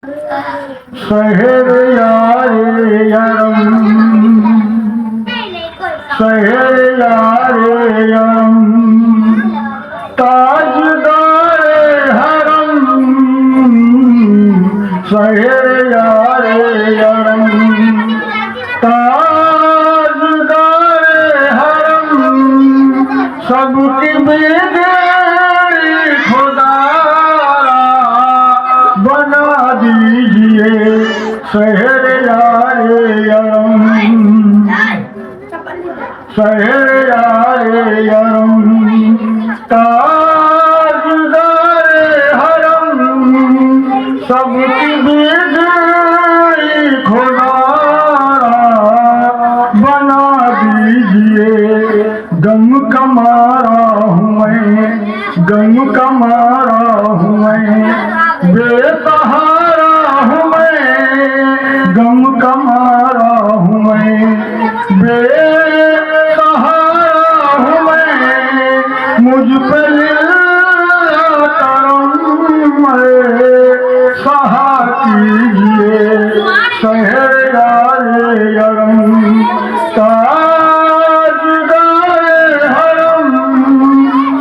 शहर यारे यरम, शहर यारे यरम, ताजदारे हरम, शहर यारे यरम, ताजदारे हरम, सबकी बेगरी खुदा बना दीजिए शहर यारे यरम, शहर यारे यरम, ताजदारे हरम, सबकी बिगड़ी खुदा बना दीजिए। गम कमारा हूँ मैं, गम कमारा हूँ मैं, बेसहारा हूँ मैं, गम कमारा हूँ मैं, बेसहारा हूँ मैं, मुझ पे करम सहा कीजिए शहर यारे यरम, ताजदारे हरम,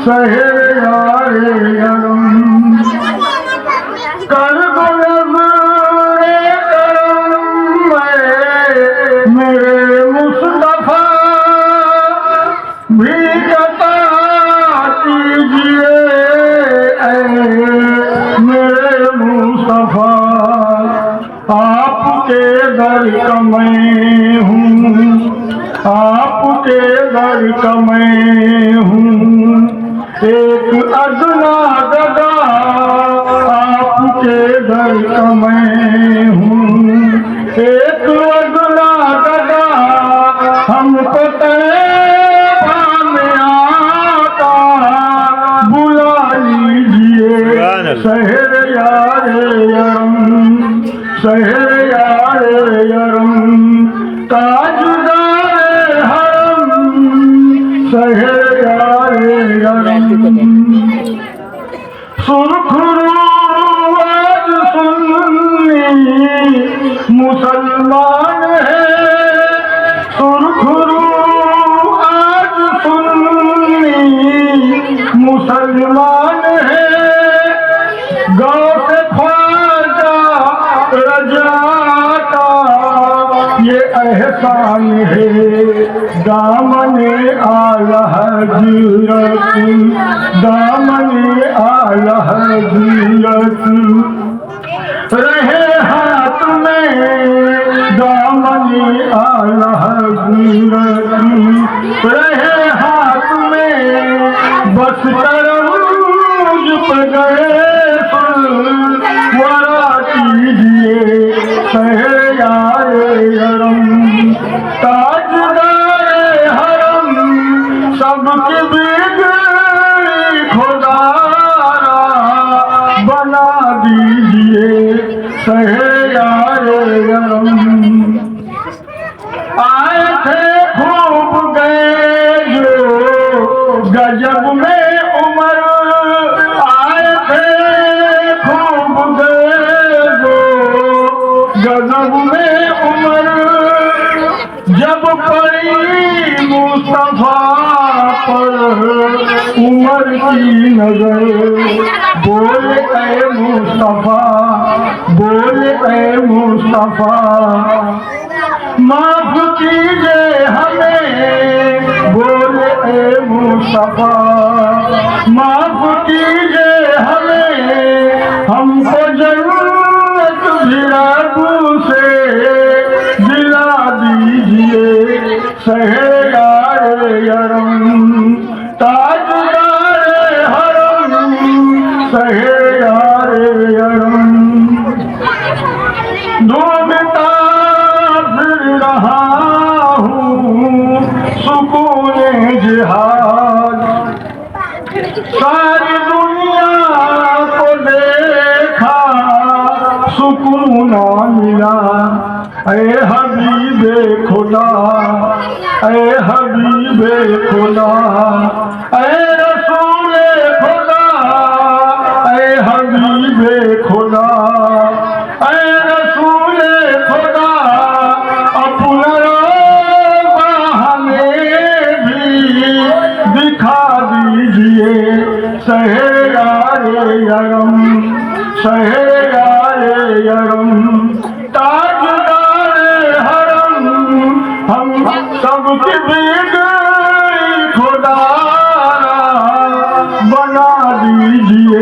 शहर यारे यरम, कर मेरे मुस्तफा भी कता कीजिए, मेरे मुस्तफा आपके दर का मैं हूँ, आपके दर का मैं हूँ, एक अदना गदा आपके दर का मैं हूँ, एक अदना गदा हमको तैबा में आका बुला लीजिए शहर यारे यरम, शहर यारे यरम, ताजदारे हरम, शहर यारे यरम, सुरखरू आज सुन्नी मुसलमान है, सुरखरू आज सुन्नी मुसलमान है, गौ से ख्वाजा रजा का ये एहसान है, दामने आला हजरत, दामने आला हजरत रहे हाथ में, दामने आला हजरत रहे हाथ में, बस तरबूज पे गए वरा कीजिए शहर यारे यरम, ताजदारे हरम, सबकी बिगड़ी खुदा बना दीजिए शहर यारे यरम। आए थे खूब गए जो गजब में उमर, आए थे खूब गए जो गजब में उमर, जब पड़ी मुस्तफा पर उमर की नजर, बोले ऐ मुस्तफा, बोले ऐ मुस्तफा माफ कीजिए हमें, बोले ऐ मुस्तफा माफ कीजिए हमें, हमको जन्नत भी रब्बू से दिला दीजिए शहर यारे यरम, ताजदारे हरम, शहर यारे यरम, ढूंढता फिर रहा हूँ सुकूने जिहाद, सारी दुनिया को देखा सुकून ना मिला, ऐ हबीबे खुदा, ऐ हबीबे खुदा, ऐ रसूले खुदा, ऐ हबीबे खुदा, ऐ रसूल खुदा अपना बहाने भी दिखा दीजिए सहराए यरम, सहराए यरम, ताजदार हरम हम सबकी बिगड़ी खुदा बना दीजिए